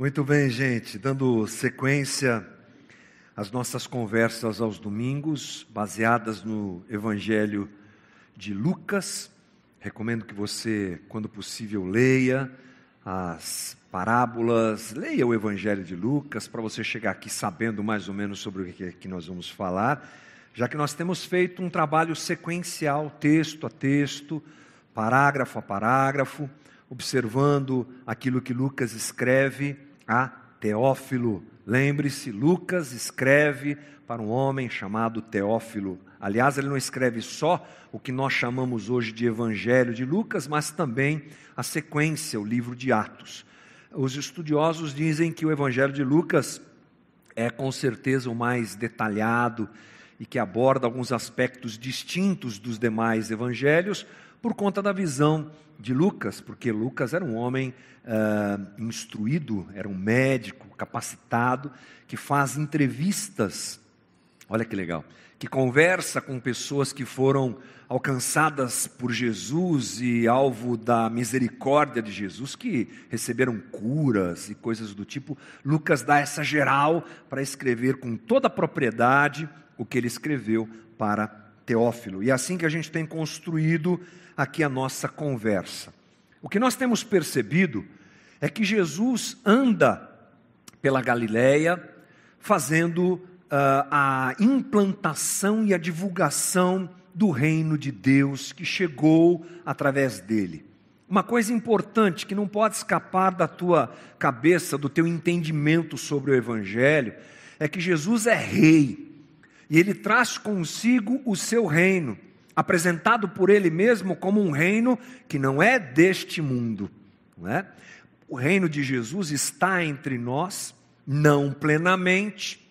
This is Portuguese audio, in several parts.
Muito bem, gente. Dando sequência às nossas conversas aos domingos, baseadas no Evangelho de Lucas. Recomendo que você, quando possível, leia as parábolas, leia o Evangelho de Lucas, para você chegar aqui sabendo mais ou menos sobre o que nós vamos falar, já que nós temos feito um trabalho sequencial, texto a texto, parágrafo a parágrafo, observando aquilo que Lucas escreve a Teófilo. Lembre-se, Lucas escreve para um homem chamado Teófilo. Aliás, ele não escreve só o que nós chamamos hoje de Evangelho de Lucas, mas também a sequência, o livro de Atos. Os estudiosos dizem que o Evangelho de Lucas é com certeza o mais detalhado e que aborda alguns aspectos distintos dos demais evangelhos por conta da visão de Lucas, porque Lucas era um homem instruído, era um médico capacitado, que faz entrevistas, olha que legal, que conversa com pessoas que foram alcançadas por Jesus e alvo da misericórdia de Jesus, que receberam curas e coisas do tipo. Lucas dá essa geral para escrever com toda a propriedade o que ele escreveu para Teófilo. E é assim que a gente tem construído aqui a nossa conversa. O que nós temos percebido é que Jesus anda pela Galileia fazendo a implantação e a divulgação do reino de Deus que chegou através dele. Uma coisa importante que não pode escapar da tua cabeça, do teu entendimento sobre o Evangelho, é que Jesus é rei e ele traz consigo o seu reino, apresentado por ele mesmo como um reino que não é deste mundo, não é? O reino de Jesus está entre nós, não plenamente,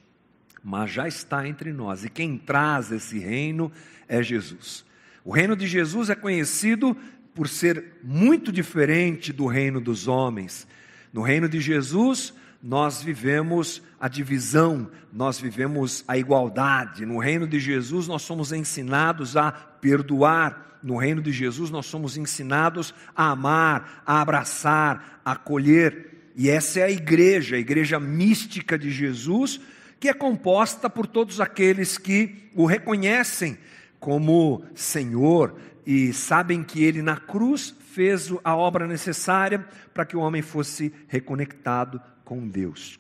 mas já está entre nós, e quem traz esse reino é Jesus. O reino de Jesus é conhecido por ser muito diferente do reino dos homens. No reino de Jesus, nós vivemos a divisão, nós vivemos a igualdade. No reino de Jesus, nós somos ensinados a perdoar. No reino de Jesus, nós somos ensinados a amar, a abraçar, a acolher. E essa é a igreja mística de Jesus, que é composta por todos aqueles que o reconhecem como Senhor e sabem que Ele na cruz fez a obra necessária para que o homem fosse reconectado com Deus.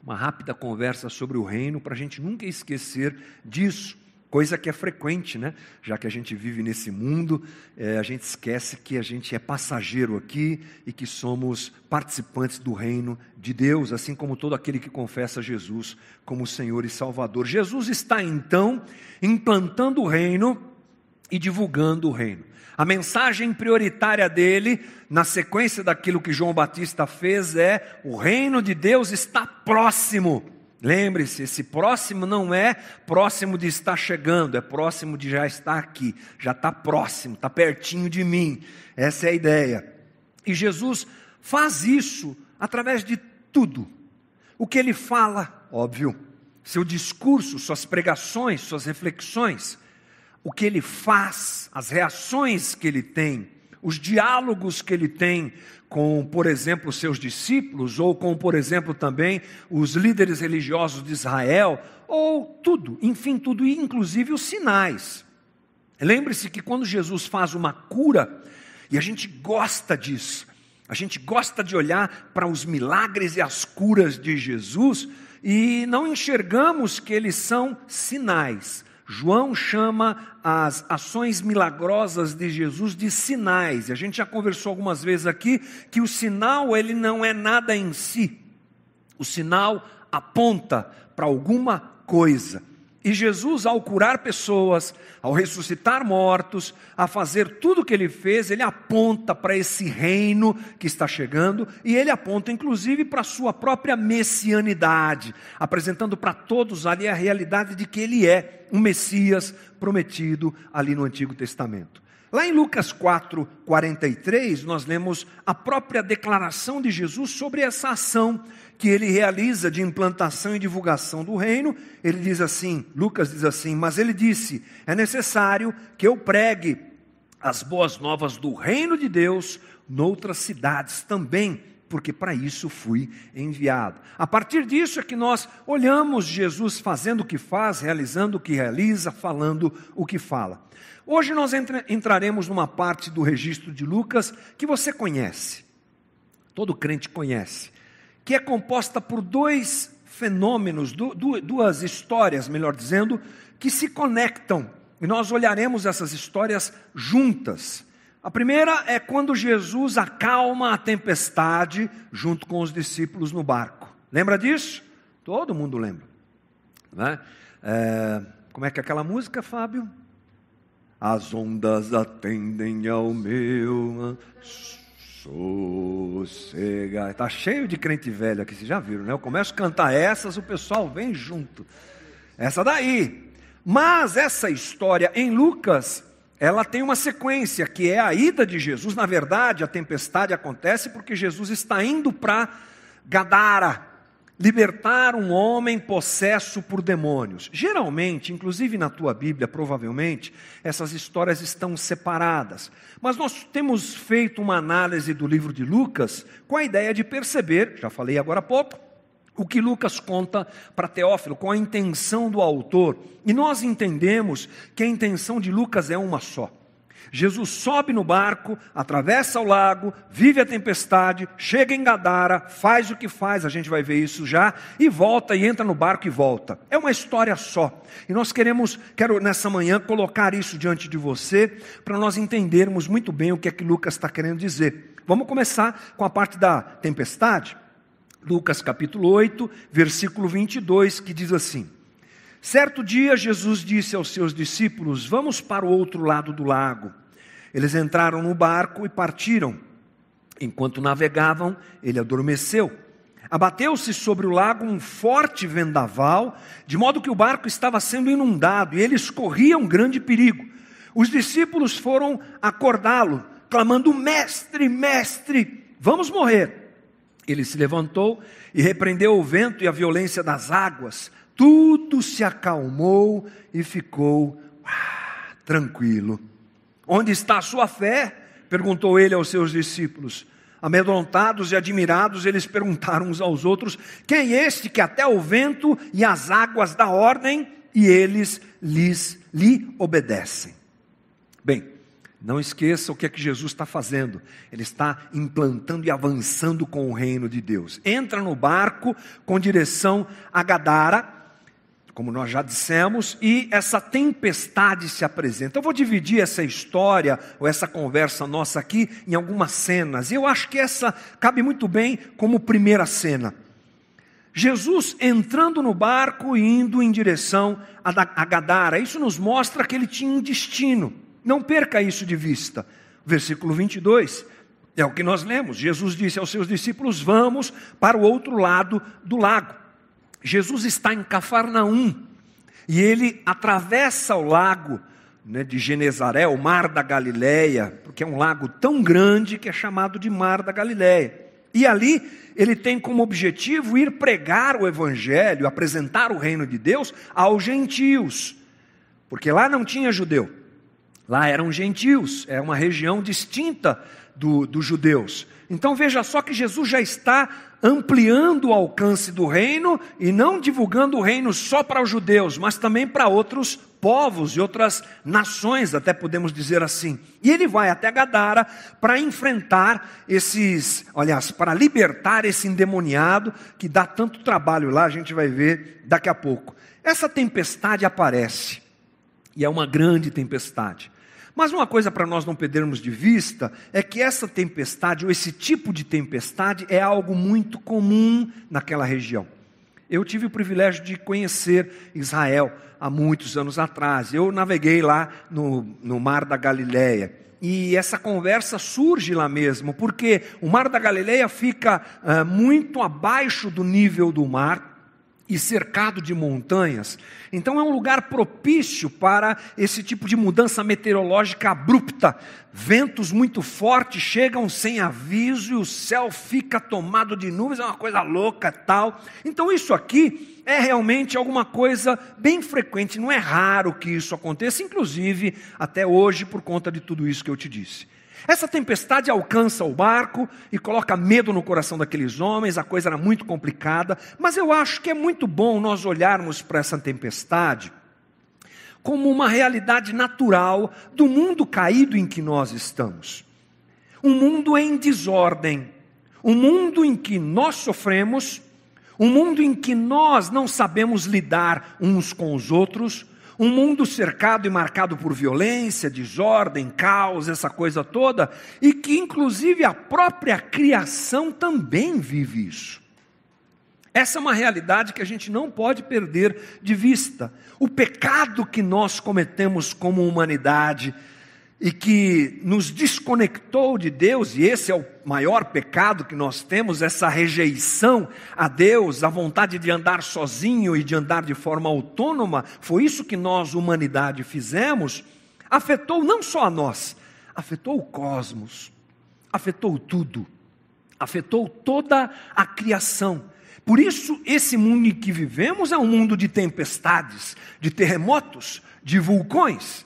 Uma rápida conversa sobre o reino para a gente nunca esquecer disso, coisa que é frequente, né? Já que a gente vive nesse mundo, a gente esquece que a gente é passageiro aqui e que somos participantes do reino de Deus, assim como todo aquele que confessa Jesus como Senhor e Salvador. Jesus está então implantando o reino e divulgando o reino. A mensagem prioritária dele, na sequência daquilo que João Batista fez, é: o reino de Deus está próximo. Lembre-se, esse próximo não é próximo de estar chegando, é próximo de já estar aqui, já está próximo, está pertinho de mim. Essa é a ideia. E Jesus faz isso através de tudo. O que ele fala, óbvio, seu discurso, suas pregações, suas reflexões, o que ele faz, as reações que ele tem, os diálogos que ele tem com, por exemplo, seus discípulos, ou com, por exemplo, também os líderes religiosos de Israel, ou tudo, enfim, tudo, inclusive os sinais. Lembre-se que quando Jesus faz uma cura, e a gente gosta disso, a gente gosta de olhar para os milagres e as curas de Jesus, e não enxergamos que eles são sinais. João chama as ações milagrosas de Jesus de sinais. E a gente já conversou algumas vezes aqui que o sinal, ele não é nada em si. O sinal aponta para alguma coisa. E Jesus, ao curar pessoas, ao ressuscitar mortos, a fazer tudo o que ele fez, ele aponta para esse reino que está chegando, e ele aponta inclusive para a sua própria messianidade, apresentando para todos ali a realidade de que ele é um Messias prometido ali no Antigo Testamento. Lá em Lucas 4:43, nós lemos a própria declaração de Jesus sobre essa ação que ele realiza de implantação e divulgação do reino. Ele diz assim, Lucas diz assim: mas ele disse, é necessário que eu pregue as boas novas do reino de Deus noutras cidades também, porque para isso fui enviado. A partir disso é que nós olhamos Jesus fazendo o que faz, realizando o que realiza, falando o que fala. Hoje nós entraremos numa parte do registro de Lucas que você conhece, todo crente conhece, que é composta por dois fenômenos, duas histórias, melhor dizendo, que se conectam. E nós olharemos essas histórias juntas. A primeira é quando Jesus acalma a tempestade junto com os discípulos no barco. Lembra disso? Todo mundo lembra, né? Como é que é aquela música, Fábio? As ondas atendem ao meu sossego. Está cheio de crente velho aqui, vocês já viram, né? Eu começo a cantar essas, o pessoal vem junto. Essa daí. Mas essa história em Lucas, ela tem uma sequência, que é a ida de Jesus. Na verdade, a tempestade acontece porque Jesus está indo para Gadara, libertar um homem possesso por demônios. Geralmente, inclusive na tua Bíblia, provavelmente, essas histórias estão separadas. Mas nós temos feito uma análise do livro de Lucas com a ideia de perceber, já falei agora há pouco, o que Lucas conta para Teófilo, com a intenção do autor. E nós entendemos que a intenção de Lucas é uma só. Jesus sobe no barco, atravessa o lago, vive a tempestade, chega em Gadara, faz o que faz, a gente vai ver isso já, e volta, e entra no barco e volta. É uma história só. E nós quero nessa manhã colocar isso diante de você, para nós entendermos muito bem o que é que Lucas está querendo dizer. Vamos começar com a parte da tempestade. Lucas capítulo 8, versículo 22, que diz assim: certo dia Jesus disse aos seus discípulos: vamos para o outro lado do lago. Eles entraram no barco e partiram. Enquanto navegavam, ele adormeceu. Abateu-se sobre o lago um forte vendaval, de modo que o barco estava sendo inundado e eles corriam grande perigo. Os discípulos foram acordá-lo, clamando: mestre, mestre, vamos morrer. Ele se levantou e repreendeu o vento e a violência das águas. Tudo se acalmou e ficou tranquilo. Onde está a sua fé? Perguntou ele aos seus discípulos. Amedrontados e admirados, eles perguntaram uns aos outros: quem é este que até o vento e as águas dá ordem? E eles lhe obedecem. Bem, não esqueça o que é que Jesus está fazendo. Ele está implantando e avançando com o reino de Deus. Entra no barco com direção a Gadara, como nós já dissemos, e essa tempestade se apresenta. Eu vou dividir essa história, ou essa conversa nossa aqui, em algumas cenas. E eu acho que essa cabe muito bem como primeira cena. Jesus entrando no barco e indo em direção a Gadara. Isso nos mostra que ele tinha um destino. Não perca isso de vista. Versículo 22, é o que nós lemos. Jesus disse aos seus discípulos: vamos para o outro lado do lago. Jesus está em Cafarnaum, e ele atravessa o lago de Genezaré, o mar da Galileia, porque é um lago tão grande que é chamado de mar da Galileia. E ali ele tem como objetivo ir pregar o evangelho, apresentar o reino de Deus aos gentios, porque lá não tinha judeu. Lá eram gentios, é uma região distinta dos judeus. Então veja só que Jesus já está ampliando o alcance do reino e não divulgando o reino só para os judeus, mas também para outros povos e outras nações, até podemos dizer assim. E ele vai até Gadara para enfrentar para libertar esse endemoniado que dá tanto trabalho lá, a gente vai ver daqui a pouco. Essa tempestade aparece, e é uma grande tempestade. Mas uma coisa para nós não perdermos de vista é que essa tempestade, ou esse tipo de tempestade, é algo muito comum naquela região. Eu tive o privilégio de conhecer Israel há muitos anos atrás. Eu naveguei lá no Mar da Galileia. E essa conversa surge lá mesmo, porque o Mar da Galileia fica muito abaixo do nível do mar, e cercado de montanhas. Então é um lugar propício para esse tipo de mudança meteorológica abrupta. Ventos muito fortes chegam sem aviso e o céu fica tomado de nuvens, é uma coisa louca tal. Então isso aqui é realmente alguma coisa bem frequente, não é raro que isso aconteça, inclusive até hoje por conta de tudo isso que eu te disse. Essa tempestade alcança o barco e coloca medo no coração daqueles homens, a coisa era muito complicada, mas eu acho que é muito bom nós olharmos para essa tempestade como uma realidade natural do mundo caído em que nós estamos. Um mundo em desordem, um mundo em que nós sofremos, um mundo em que nós não sabemos lidar uns com os outros, um mundo cercado e marcado por violência, desordem, caos, essa coisa toda, e que inclusive a própria criação também vive isso. Essa é uma realidade que a gente não pode perder de vista. O pecado que nós cometemos como humanidade e que nos desconectou de Deus, e esse é o maior pecado que nós temos, essa rejeição a Deus, a vontade de andar sozinho e de andar de forma autônoma, foi isso que nós, humanidade, fizemos, afetou não só a nós, afetou o cosmos, afetou tudo, afetou toda a criação. Por isso, esse mundo em que vivemos é um mundo de tempestades, de terremotos, de vulcões.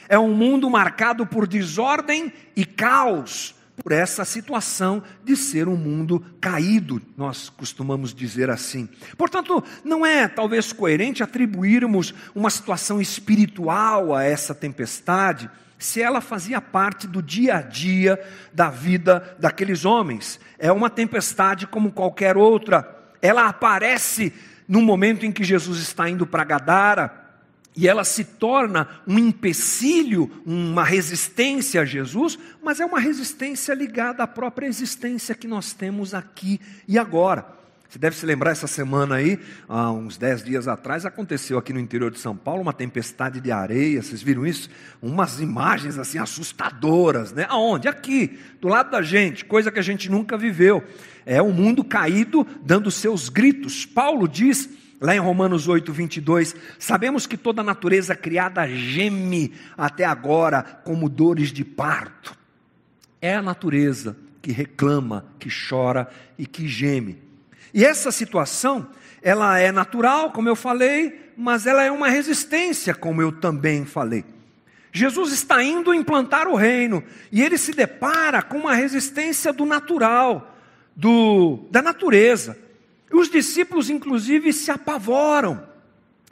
É um mundo marcado por desordem e caos, por essa situação de ser um mundo caído, nós costumamos dizer assim. Portanto, não é talvez coerente atribuirmos uma situação espiritual a essa tempestade, se ela fazia parte do dia a dia da vida daqueles homens. É uma tempestade como qualquer outra. Ela aparece no momento em que Jesus está indo para Gadara, e ela se torna um empecilho, uma resistência a Jesus, mas é uma resistência ligada à própria existência que nós temos aqui e agora. Você deve se lembrar, essa semana aí, há uns 10 dias atrás, aconteceu aqui no interior de São Paulo uma tempestade de areia, vocês viram isso? Umas imagens assim assustadoras, né? Aonde? Aqui, do lado da gente, coisa que a gente nunca viveu. É um mundo caído dando seus gritos. Paulo diz, lá em Romanos 8, 22, sabemos que toda a natureza criada geme até agora como dores de parto. É a natureza que reclama, que chora e que geme. E essa situação, ela é natural, como eu falei, mas ela é uma resistência, como eu também falei. Jesus está indo implantar o reino, e ele se depara com uma resistência do natural, da natureza. Os discípulos, inclusive, se apavoram,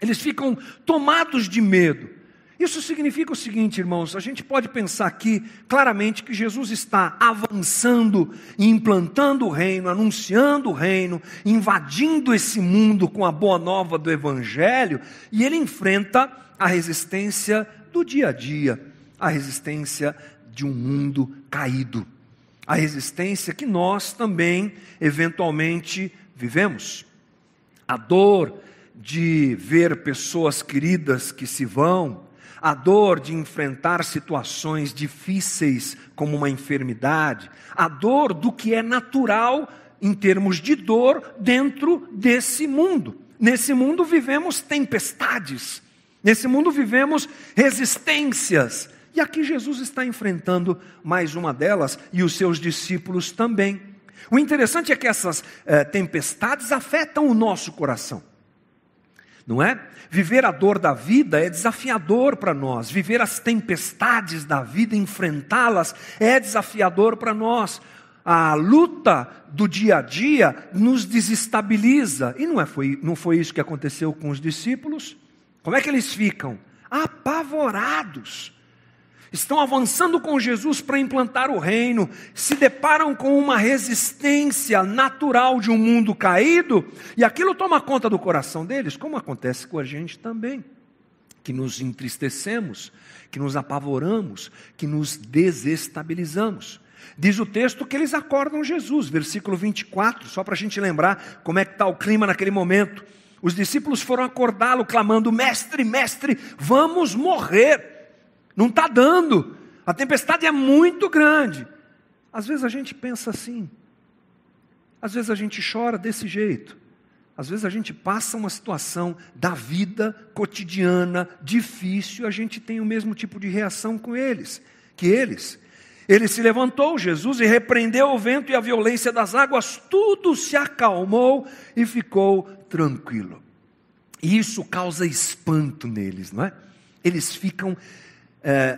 eles ficam tomados de medo. Isso significa o seguinte, irmãos, a gente pode pensar aqui claramente que Jesus está avançando e implantando o reino, anunciando o reino, invadindo esse mundo com a boa nova do Evangelho, e ele enfrenta a resistência do dia a dia, a resistência de um mundo caído, a resistência que nós também, eventualmente, vivemos. A dor de ver pessoas queridas que se vão, a dor de enfrentar situações difíceis como uma enfermidade, a dor do que é natural em termos de dor dentro desse mundo. Nesse mundo vivemos tempestades, nesse mundo vivemos resistências, e aqui Jesus está enfrentando mais uma delas e os seus discípulos também. O interessante é que essas tempestades afetam o nosso coração. Não é? Viver a dor da vida é desafiador para nós. Viver as tempestades da vida, enfrentá-las, é desafiador para nós. A luta do dia a dia nos desestabiliza. E não foi isso que aconteceu com os discípulos? Como é que eles ficam? Apavorados. Estão avançando com Jesus para implantar o reino, se deparam com uma resistência natural de um mundo caído, e aquilo toma conta do coração deles, como acontece com a gente também, que nos entristecemos, que nos apavoramos, que nos desestabilizamos. Diz o texto que eles acordam Jesus, versículo 24, só para a gente lembrar como é que está o clima naquele momento. Os discípulos foram acordá-lo, clamando, mestre, mestre, vamos morrer. Não está dando, a tempestade é muito grande. Às vezes a gente pensa assim, às vezes a gente chora desse jeito, às vezes a gente passa uma situação da vida cotidiana, difícil, a gente tem o mesmo tipo de reação com eles, que eles. Ele se levantou, Jesus, e repreendeu o vento e a violência das águas, tudo se acalmou e ficou tranquilo. E isso causa espanto neles, não é? Eles ficam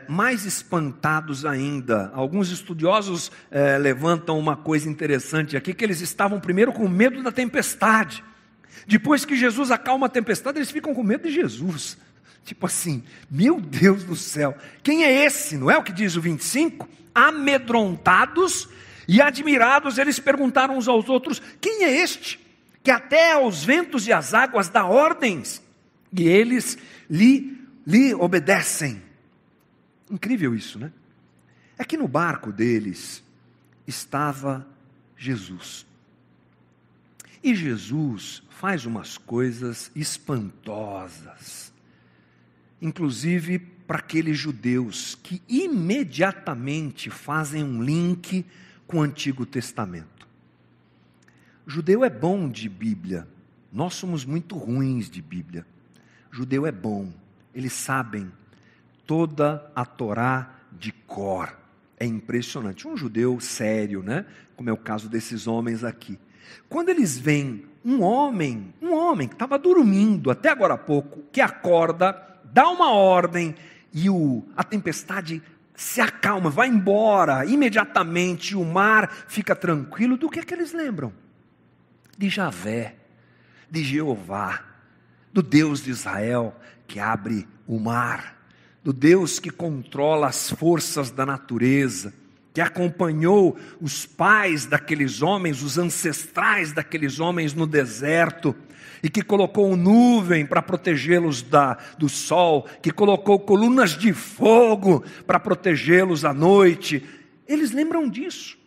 mais espantados ainda. Alguns estudiosos levantam uma coisa interessante aqui, que eles estavam primeiro com medo da tempestade. Depois que Jesus acalma a tempestade, eles ficam com medo de Jesus. Tipo assim, meu Deus do céu, quem é esse? Não é o que diz o 25? Amedrontados e admirados, eles perguntaram uns aos outros: quem é este, que até aos ventos e às águas dá ordens, e eles lhe obedecem? Incrível isso, né? É que no barco deles estava Jesus. E Jesus faz umas coisas espantosas, inclusive para aqueles judeus que imediatamente fazem um link com o Antigo Testamento. Judeu é bom de Bíblia, nós somos muito ruins de Bíblia. Judeu é bom, eles sabem toda a Torá de cor. É impressionante. Um judeu sério, né? Como é o caso desses homens aqui. Quando eles veem um homem que estava dormindo até agora há pouco, que acorda, dá uma ordem e a tempestade se acalma, vai embora imediatamente, o mar fica tranquilo, do que eles lembram? De Javé, de Jeová, do Deus de Israel que abre o mar, do Deus que controla as forças da natureza, que acompanhou os pais daqueles homens, os ancestrais daqueles homens no deserto, e que colocou nuvem para protegê-los do sol, que colocou colunas de fogo para protegê-los à noite. Eles lembram disso,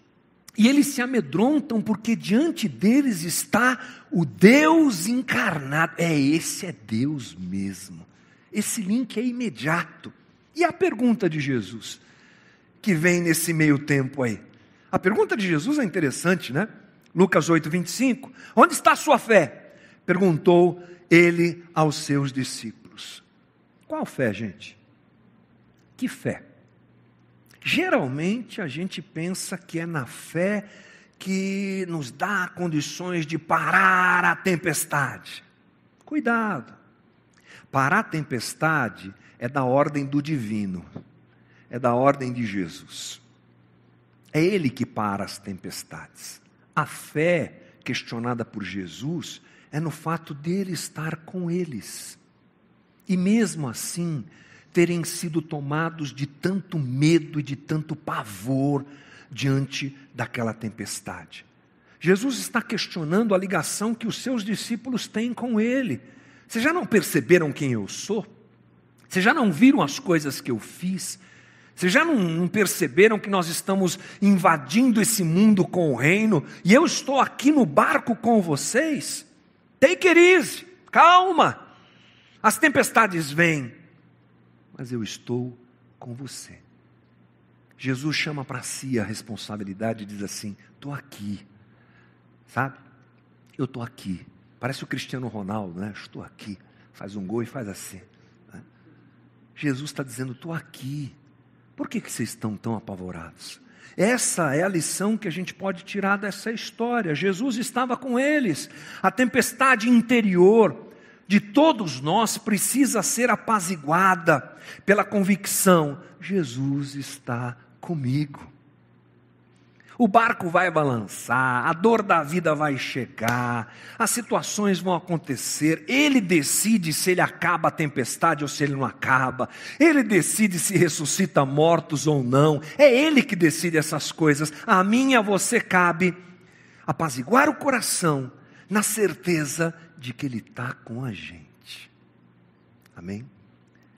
e eles se amedrontam, porque diante deles está o Deus encarnado. Esse é Deus mesmo. Esse link é imediato. E a pergunta de Jesus, que vem nesse meio tempo aí? A pergunta de Jesus é interessante, né? Lucas 8, 25. Onde está a sua fé? Perguntou ele aos seus discípulos. Qual fé, gente? Que fé? Geralmente a gente pensa que é na fé que nos dá condições de parar a tempestade. Cuidado. Parar a tempestade é da ordem do divino, é da ordem de Jesus. É Ele que para as tempestades. A fé questionada por Jesus é no fato dele estar com eles. E mesmo assim, terem sido tomados de tanto medo e de tanto pavor diante daquela tempestade. Jesus está questionando a ligação que os seus discípulos têm com Ele. Vocês já não perceberam quem eu sou? Vocês já não viram as coisas que eu fiz? Vocês já não perceberam que nós estamos invadindo esse mundo com o reino? E eu estou aqui no barco com vocês? Take it easy, calma. As tempestades vêm, mas eu estou com você. Jesus chama para si a responsabilidade e diz assim: estou aqui, sabe? Eu estou aqui. Parece o Cristiano Ronaldo, né? Estou aqui. Faz um gol e faz assim. Né? Jesus está dizendo: estou aqui. Por que vocês estão tão apavorados? Essa é a lição que a gente pode tirar dessa história. Jesus estava com eles. A tempestade interior de todos nós precisa ser apaziguada pela convicção: Jesus está comigo. O barco vai balançar, a dor da vida vai chegar, as situações vão acontecer. Ele decide se ele acaba a tempestade ou se ele não acaba. Ele decide se ressuscita mortos ou não. É Ele que decide essas coisas. A mim e a você cabe apaziguar o coração na certeza de que Ele está com a gente. Amém?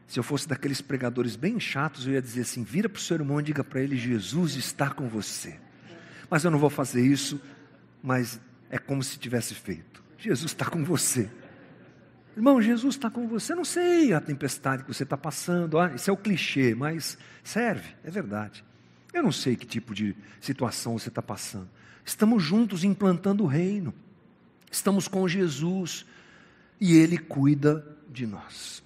Se eu fosse daqueles pregadores bem chatos, eu ia dizer assim: vira para o seu irmão e diga para ele: Jesus está com você. Mas eu não vou fazer isso, mas é como se tivesse feito. Jesus está com você. Irmão, Jesus está com você. Eu não sei a tempestade que você está passando. Isso é o clichê, mas serve, é verdade. Eu não sei que tipo de situação você está passando. Estamos juntos implantando o reino. Estamos com Jesus e Ele cuida de nós.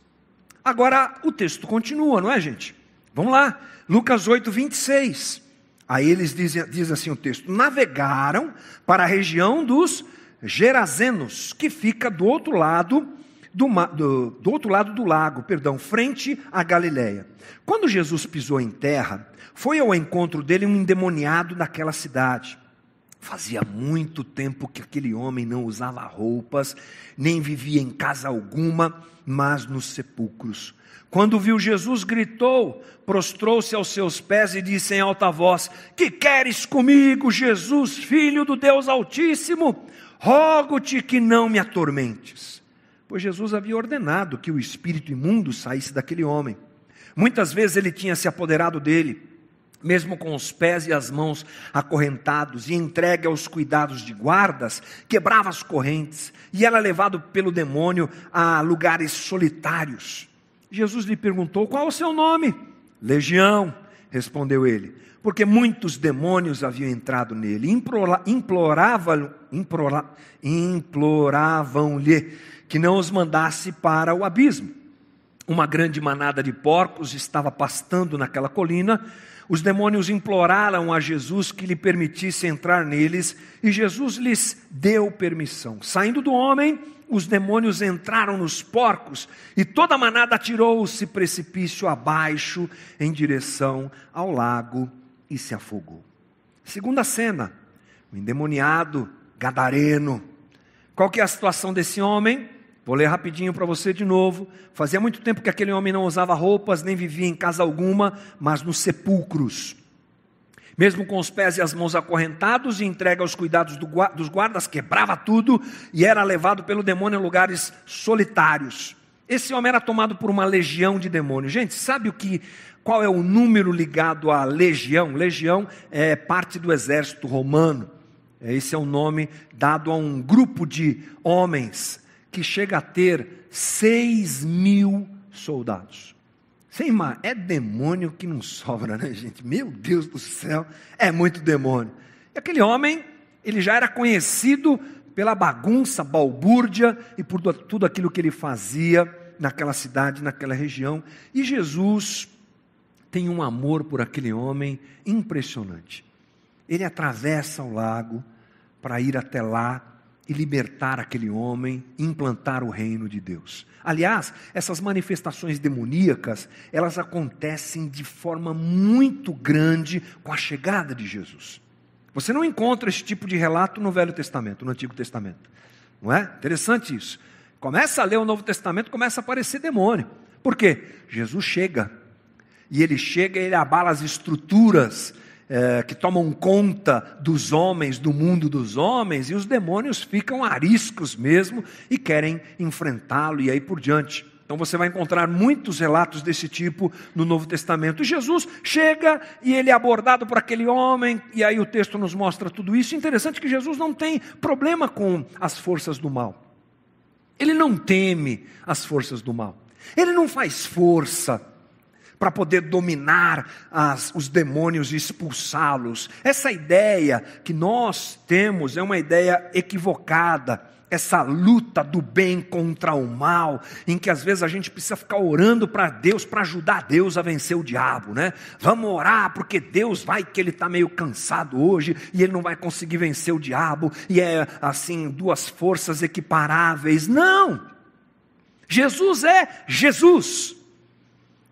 Agora o texto continua, não é, gente? Vamos lá, Lucas 8, 26. Aí eles diz assim o texto: navegaram para a região dos Gerazenos, que fica do outro lado do outro lado do lago, frente à Galileia. Quando Jesus pisou em terra, foi ao encontro dele um endemoniado daquela cidade. Fazia muito tempo que aquele homem não usava roupas, nem vivia em casa alguma, mas nos sepulcros. Quando viu Jesus, gritou, prostrou-se aos seus pés e disse em alta voz: que queres comigo, Jesus, Filho do Deus Altíssimo? Rogo-te que não me atormentes. Pois Jesus havia ordenado que o espírito imundo saísse daquele homem. Muitas vezes ele tinha se apoderado dele, mesmo com os pés e as mãos acorrentados e entregue aos cuidados de guardas, quebrava as correntes e era levado pelo demônio a lugares solitários. Jesus lhe perguntou: qual o seu nome? Legião, respondeu ele, porque muitos demônios haviam entrado nele. Imploravam-lhe que não os mandasse para o abismo. Uma grande manada de porcos estava pastando naquela colina. Os demônios imploraram a Jesus que lhe permitisse entrar neles, e Jesus lhes deu permissão. Saindo do homem, os demônios entraram nos porcos, e toda a manada atirou-se precipício abaixo, em direção ao lago, e se afogou. Segunda cena, o endemoniado gadareno. Qual que é a situação desse homem? Vou ler rapidinho para você de novo. Fazia muito tempo que aquele homem não usava roupas, nem vivia em casa alguma, mas nos sepulcros. Mesmo com os pés e as mãos acorrentados e entregue aos cuidados dos guardas, quebrava tudo e era levado pelo demônio a lugares solitários. Esse homem era tomado por uma legião de demônios. Gente, sabe qual é o número ligado à legião? Legião é parte do exército romano. Esse é o nome dado a um grupo de homens que chega a ter 6.000 soldados. É demônio que não sobra, né, gente? Meu Deus do céu, é muito demônio. E aquele homem, ele já era conhecido pela bagunça, balbúrdia e por tudo aquilo que ele fazia naquela cidade, naquela região. E Jesus tem um amor por aquele homem impressionante. Ele atravessa o lago para ir até lá e libertar aquele homem, implantar o reino de Deus. Aliás, essas manifestações demoníacas, elas acontecem de forma muito grande com a chegada de Jesus. Você não encontra esse tipo de relato no Velho Testamento, no Antigo Testamento. Não é? Interessante isso. Começa a ler o Novo Testamento, começa a aparecer demônio. Por quê? Jesus chega. E ele abala as estruturas que tomam conta dos homens, do mundo dos homens, e os demônios ficam ariscos mesmo e querem enfrentá-lo e aí por diante. Então você vai encontrar muitos relatos desse tipo no Novo Testamento. E Jesus chega e ele é abordado por aquele homem, e aí o texto nos mostra tudo isso. Interessante que Jesus não tem problema com as forças do mal. Ele não teme as forças do mal. Ele não faz força para poder dominar os demônios e expulsá-los. Essa ideia que nós temos é uma ideia equivocada. Essa luta do bem contra o mal, em que às vezes a gente precisa ficar orando para Deus, para ajudar Deus a vencer o diabo, né? Vamos orar porque Deus que ele está meio cansado hoje, e ele não vai conseguir vencer o diabo, e é assim, duas forças equiparáveis. Não! Jesus é Jesus.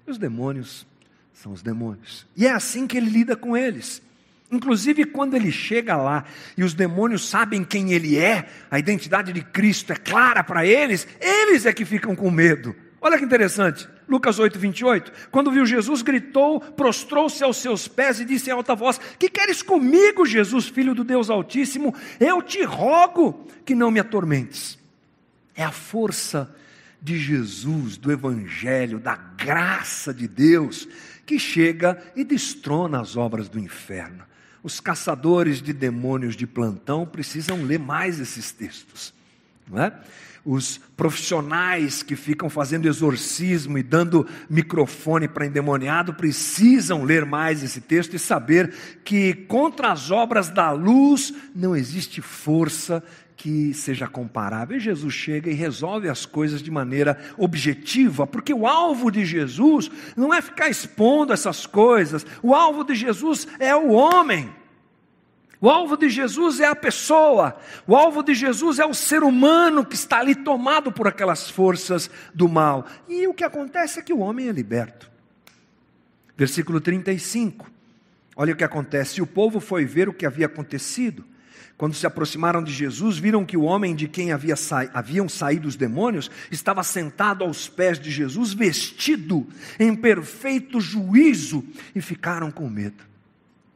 Os demônios são os demônios. E é assim que ele lida com eles. Inclusive quando ele chega lá e os demônios sabem quem ele é, a identidade de Cristo é clara para eles é que ficam com medo. Olha que interessante, Lucas 8:28, quando viu Jesus, gritou, prostrou-se aos seus pés e disse em alta voz: que queres comigo, Jesus, Filho do Deus Altíssimo? Eu te rogo que não me atormentes. É a força de Jesus, do Evangelho, da graça de Deus, que chega e destrona as obras do inferno. Os caçadores de demônios de plantão precisam ler mais esses textos, não é? Os profissionais que ficam fazendo exorcismo e dando microfone para endemoniado precisam ler mais esse texto e saber que contra as obras da luz não existe força que seja comparável. E Jesus chega e resolve as coisas de maneira objetiva, porque o alvo de Jesus não é ficar expondo essas coisas, o alvo de Jesus é o homem. O alvo de Jesus é a pessoa, o alvo de Jesus é o ser humano que está ali tomado por aquelas forças do mal. E o que acontece é que o homem é liberto. Versículo 35, olha o que acontece: e o povo foi ver o que havia acontecido. Quando se aproximaram de Jesus, viram que o homem de quem haviam saído os demônios estava sentado aos pés de Jesus, vestido em perfeito juízo, e ficaram com medo.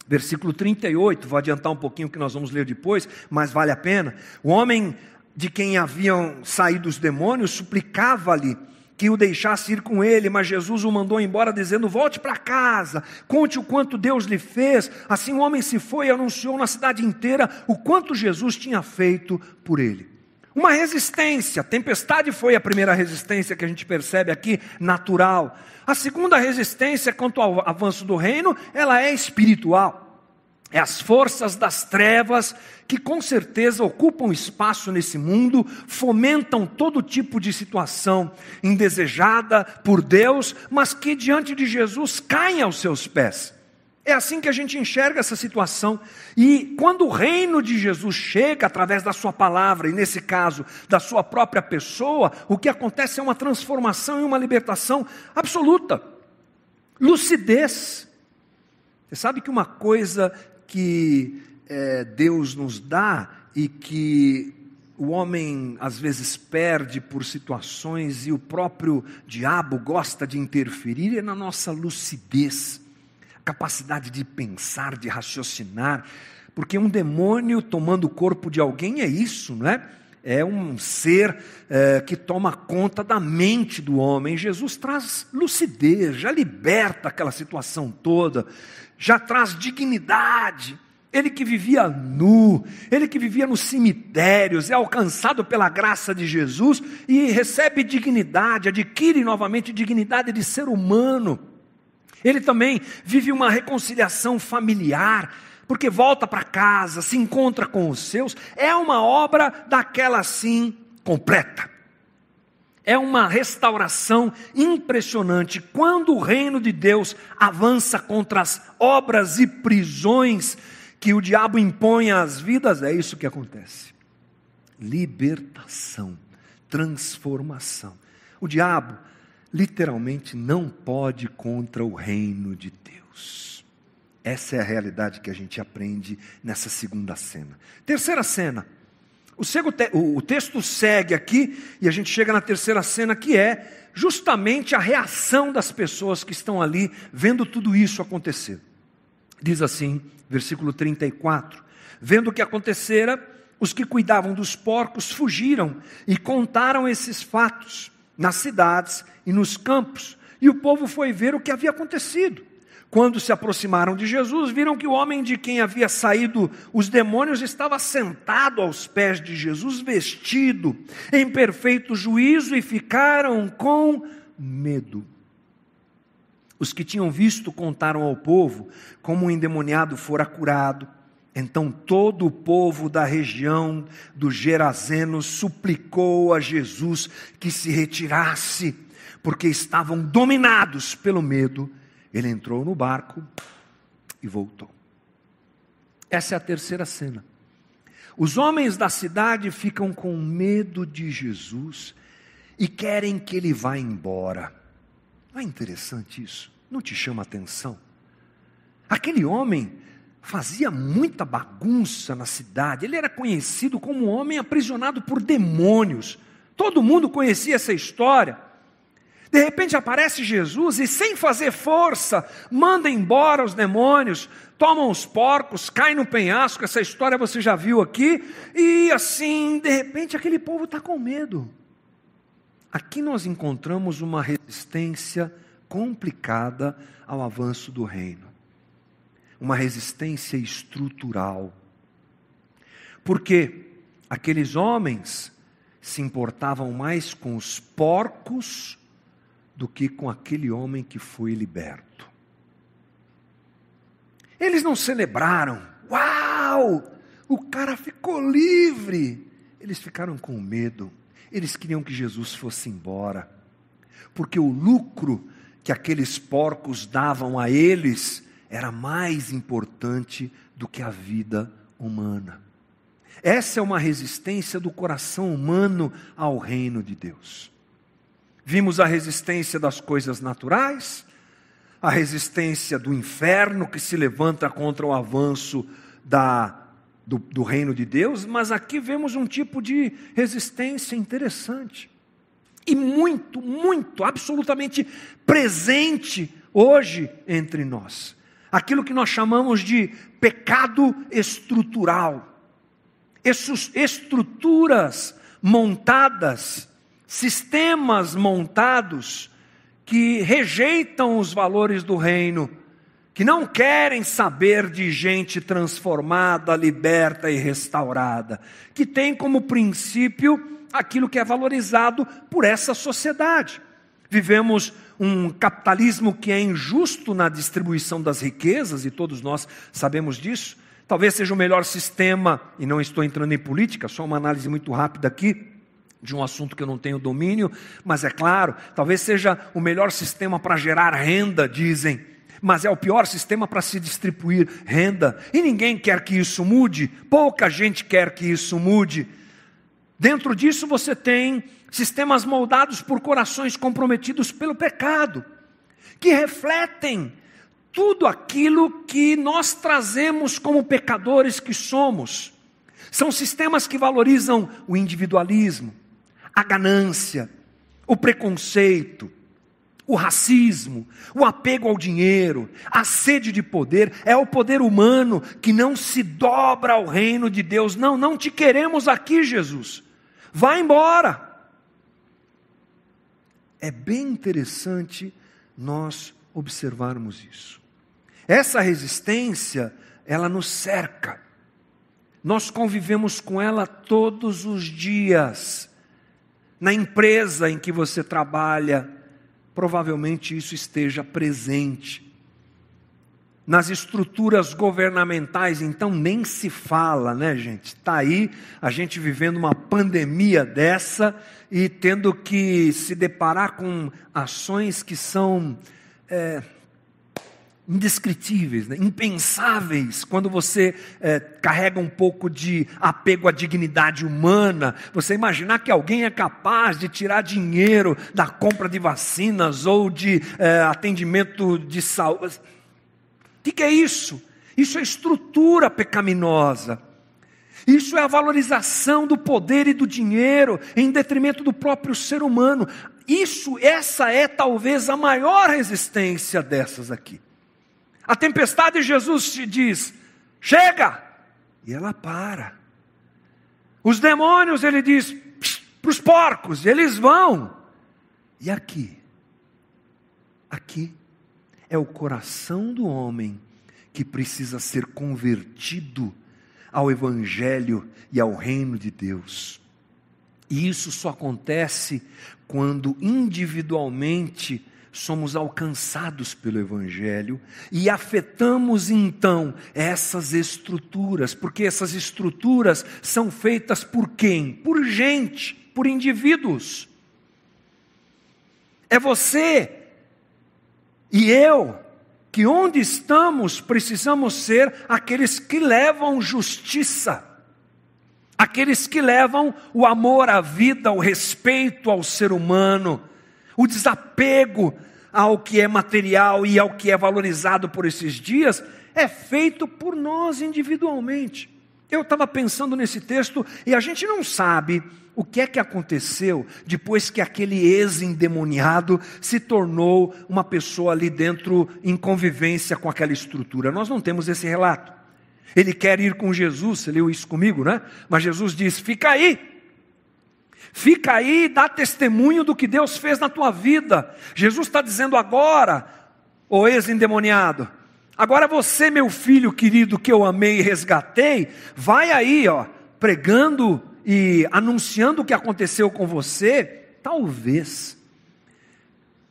Versículo 38, vou adiantar um pouquinho que nós vamos ler depois, mas vale a pena. O homem de quem haviam saído os demônios suplicava-lhe que o deixasse ir com ele, mas Jesus o mandou embora dizendo: volte para casa, conte o quanto Deus lhe fez. Assim o homem se foi e anunciou na cidade inteira o quanto Jesus tinha feito por ele. Uma resistência, a tempestade foi a primeira resistência que a gente percebe aqui, natural. A segunda resistência quanto ao avanço do reino, ela é espiritual. É as forças das trevas que com certeza ocupam espaço nesse mundo, fomentam todo tipo de situação indesejada por Deus, mas que diante de Jesus caem aos seus pés. É assim que a gente enxerga essa situação. E quando o reino de Jesus chega através da sua palavra, e nesse caso da sua própria pessoa, o que acontece é uma transformação e uma libertação absoluta. Lucidez. Você sabe que uma coisa que Deus nos dá e que o homem às vezes perde por situações e o próprio diabo gosta de interferir é na nossa lucidez, capacidade de pensar, de raciocinar, porque um demônio tomando o corpo de alguém é isso, não é? É um ser que toma conta da mente do homem. Jesus traz lucidez, já liberta aquela situação toda, já traz dignidade. Ele que vivia nu, ele que vivia nos cemitérios, é alcançado pela graça de Jesus e recebe dignidade, adquire novamente dignidade de ser humano. Ele também vive uma reconciliação familiar, porque volta para casa, se encontra com os seus. É uma obra daquela assim completa. É uma restauração impressionante. Quando o reino de Deus avança contra as obras e prisões que o diabo impõe às vidas, é isso que acontece. Libertação, transformação. O diabo literalmente não pode contra o reino de Deus. Essa é a realidade que a gente aprende nessa segunda cena. Terceira cena. O texto segue aqui e a gente chega na terceira cena, que é justamente a reação das pessoas que estão ali vendo tudo isso acontecer. Diz assim, versículo 34: vendo o que acontecera, os que cuidavam dos porcos fugiram e contaram esses fatos nas cidades e nos campos, e o povo foi ver o que havia acontecido. Quando se aproximaram de Jesus, viram que o homem de quem havia saído os demônios estava sentado aos pés de Jesus, vestido em perfeito juízo, e ficaram com medo. Os que tinham visto contaram ao povo como um endemoniado fora curado. Então todo o povo da região dos Gerazenos suplicou a Jesus que se retirasse, porque estavam dominados pelo medo. Ele entrou no barco e voltou. Essa é a terceira cena. Os homens da cidade ficam com medo de Jesus e querem que ele vá embora. Não é interessante isso? Não te chama a atenção? Aquele homem fazia muita bagunça na cidade. Ele era conhecido como um homem aprisionado por demônios. Todo mundo conhecia essa história. De repente aparece Jesus e, sem fazer força, manda embora os demônios, toma os porcos, cai no penhasco. Essa história você já viu aqui. E assim, de repente aquele povo está com medo. Aqui nós encontramos uma resistência complicada ao avanço do reino. Uma resistência estrutural. Porque aqueles homens se importavam mais com os porcos do que com aquele homem que foi liberto. Eles não celebraram, uau, o cara ficou livre. Eles ficaram com medo, eles queriam que Jesus fosse embora, porque o lucro que aqueles porcos davam a eles era mais importante do que a vida humana. Essa é uma resistência do coração humano ao reino de Deus. Vimos a resistência das coisas naturais, a resistência do inferno que se levanta contra o avanço do reino de Deus, mas aqui vemos um tipo de resistência interessante. E muito, muito, absolutamente presente hoje entre nós. Aquilo que nós chamamos de pecado estrutural. Essas estruturas montadas, sistemas montados que rejeitam os valores do reino, que não querem saber de gente transformada, liberta e restaurada, que tem como princípio aquilo que é valorizado por essa sociedade. Vivemos um capitalismo que é injusto na distribuição das riquezas, e todos nós sabemos disso. Talvez seja o melhor sistema, e não estou entrando em política, só uma análise muito rápida aqui, de um assunto que eu não tenho domínio, mas é claro, talvez seja o melhor sistema para gerar renda, dizem, mas é o pior sistema para se distribuir renda, e ninguém quer que isso mude, pouca gente quer que isso mude. Dentro disso você tem sistemas moldados por corações comprometidos pelo pecado, que refletem tudo aquilo que nós trazemos como pecadores que somos. São sistemas que valorizam o individualismo, a ganância, o preconceito, o racismo, o apego ao dinheiro, a sede de poder. É o poder humano que não se dobra ao reino de Deus. Não te queremos aqui, Jesus. Vai embora. É bem interessante nós observarmos isso. Essa resistência, ela nos cerca. Nós convivemos com ela todos os dias. Na empresa em que você trabalha, provavelmente isso esteja presente. Nas estruturas governamentais, então nem se fala, né, gente? Está aí a gente vivendo uma pandemia dessa e tendo que se deparar com ações que são indescritíveis, né? Impensáveis. Quando você carrega um pouco de apego à dignidade humana, você imaginar que alguém é capaz de tirar dinheiro da compra de vacinas ou de atendimento de saúde. O que é isso? Isso é estrutura pecaminosa. Isso é a valorização do poder e do dinheiro em detrimento do próprio ser humano. Essa é talvez a maior resistência dessas aqui. A tempestade, Jesus te diz, chega! E ela para. Os demônios, ele diz, para os porcos, eles vão. E aqui é o coração do homem que precisa ser convertido ao Evangelho e ao reino de Deus. E isso só acontece quando individualmente somos alcançados pelo Evangelho e afetamos então essas estruturas, porque essas estruturas são feitas por quem? Por gente, por indivíduos. É você e eu, que onde estamos precisamos ser aqueles que levam justiça, aqueles que levam o amor à vida, o respeito ao ser humano, o desapego ao que é material e ao que é valorizado por esses dias, é feito por nós individualmente. Eu estava pensando nesse texto e a gente não sabe o que é que aconteceu depois que aquele ex-endemoniado se tornou uma pessoa ali dentro em convivência com aquela estrutura. Nós não temos esse relato. Ele quer ir com Jesus, você leu isso comigo, né? Mas Jesus diz, fica aí e dá testemunho do que Deus fez na tua vida. Jesus está dizendo agora, ô ex-endemoniado, agora você, meu filho querido, que eu amei e resgatei, vai aí, pregando e anunciando o que aconteceu com você. Talvez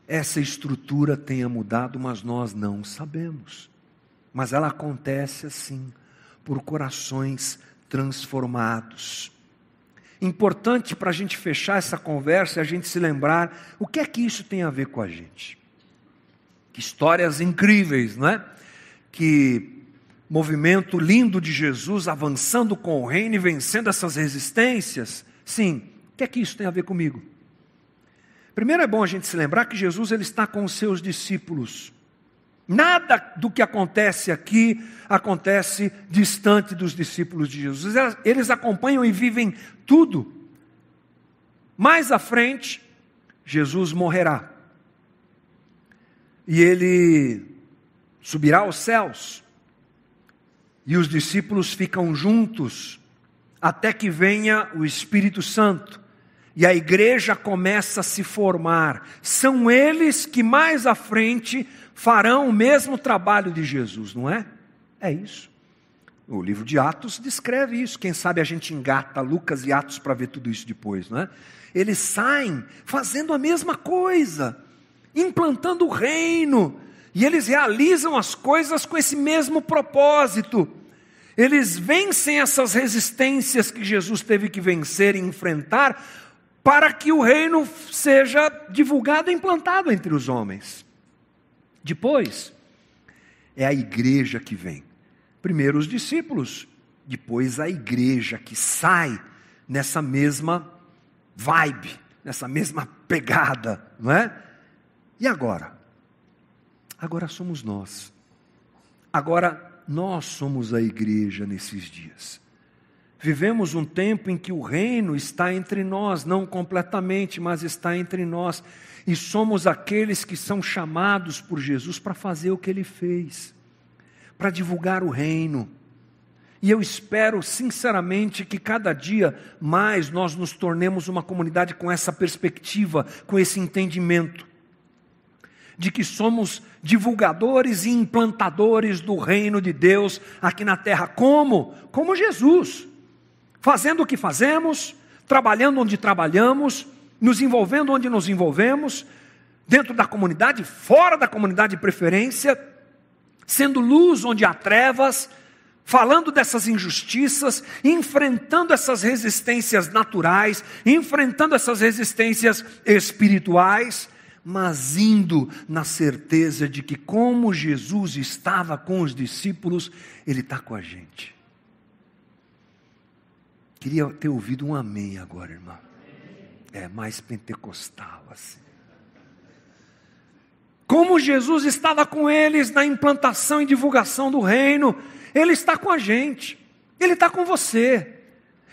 essa estrutura tenha mudado, mas nós não sabemos. Mas ela acontece assim, por corações transformados. Importante para a gente fechar essa conversa, a gente se lembrar, o que é que isso tem a ver com a gente? Que histórias incríveis, não é? Que movimento lindo de Jesus avançando com o reino e vencendo essas resistências? Sim. O que é que isso tem a ver comigo? Primeiro é bom a gente se lembrar que Jesus ele está com os seus discípulos. Nada do que acontece aqui acontece distante dos discípulos de Jesus. Eles acompanham e vivem tudo. Mais à frente, Jesus morrerá. E ele subirá aos céus. E os discípulos ficam juntos até que venha o Espírito Santo. E a igreja começa a se formar. São eles que mais à frente farão o mesmo trabalho de Jesus, não é? É isso. O livro de Atos descreve isso. Quem sabe a gente engata Lucas e Atos para ver tudo isso depois, não é? Eles saem fazendo a mesma coisa, implantando o reino. E eles realizam as coisas com esse mesmo propósito. Eles vencem essas resistências que Jesus teve que vencer e enfrentar para que o reino seja divulgado e implantado entre os homens. Depois, é a igreja que vem. Primeiro os discípulos, depois a igreja que sai nessa mesma vibe, nessa mesma pegada, não é? E agora? Agora somos nós. Agora nós somos a igreja nesses dias. Vivemos um tempo em que o reino está entre nós, não completamente, mas está entre nós. E somos aqueles que são chamados por Jesus para fazer o que Ele fez, para divulgar o reino. E eu espero sinceramente que cada dia mais nós nos tornemos uma comunidade com essa perspectiva, com esse entendimento, de que somos divulgadores e implantadores do reino de Deus aqui na terra. Como? Como Jesus, fazendo o que fazemos, trabalhando onde trabalhamos, nos envolvendo onde nos envolvemos, dentro da comunidade, fora da comunidade de preferência, sendo luz onde há trevas, falando dessas injustiças, enfrentando essas resistências naturais, enfrentando essas resistências espirituais, mas indo na certeza de que como Jesus estava com os discípulos, Ele está com a gente. Queria ter ouvido um amém agora, irmã. É mais pentecostal assim. Como Jesus estava com eles na implantação e divulgação do reino, Ele está com a gente, Ele está com você.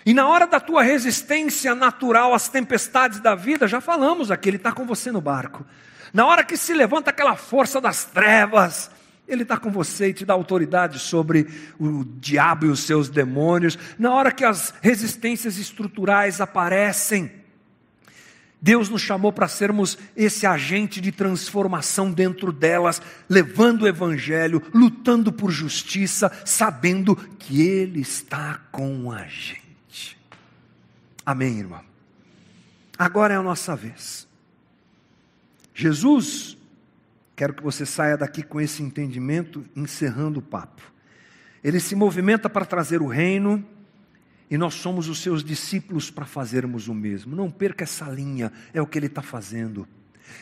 E na hora da tua resistência natural às tempestades da vida, já falamos aqui, Ele está com você no barco. Na hora que se levanta aquela força das trevas, Ele está com você e te dá autoridade sobre o diabo e os seus demônios. Na hora que as resistências estruturais aparecem, Deus nos chamou para sermos esse agente de transformação dentro delas, levando o evangelho, lutando por justiça, sabendo que Ele está com a gente. Amém, irmão? Agora é a nossa vez. Jesus, quero que você saia daqui com esse entendimento, encerrando o papo. Ele se movimenta para trazer o reino, e nós somos os seus discípulos para fazermos o mesmo. Não perca essa linha, é o que Ele está fazendo.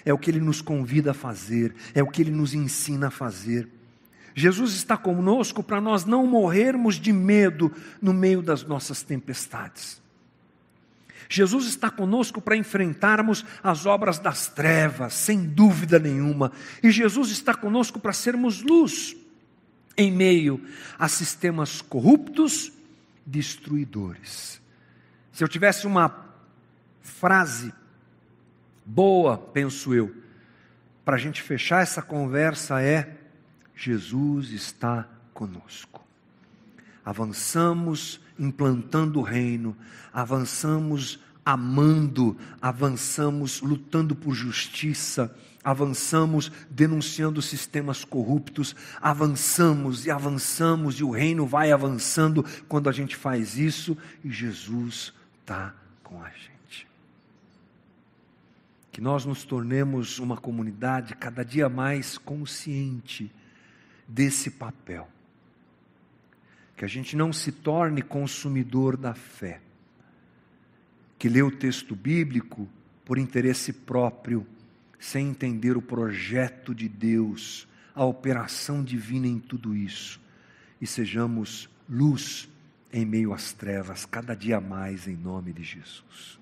É o que Ele nos convida a fazer, é o que Ele nos ensina a fazer. Jesus está conosco para nós não morrermos de medo no meio das nossas tempestades. Jesus está conosco para enfrentarmos as obras das trevas, sem dúvida nenhuma. E Jesus está conosco para sermos luz em meio a sistemas corruptos, destruidores. Se eu tivesse uma frase boa, penso eu, para a gente fechar essa conversa é: Jesus está conosco. Avançamos implantando o reino, avançamos amando, avançamos lutando por justiça, avançamos denunciando sistemas corruptos, avançamos e o reino vai avançando quando a gente faz isso, e Jesus está com a gente. Que nós nos tornemos uma comunidade cada dia mais consciente desse papel. Que a gente não se torne consumidor da fé, que lê o texto bíblico por interesse próprio, sem entender o projeto de Deus, a operação divina em tudo isso. e sejamos luz em meio às trevas, cada dia mais, em nome de Jesus.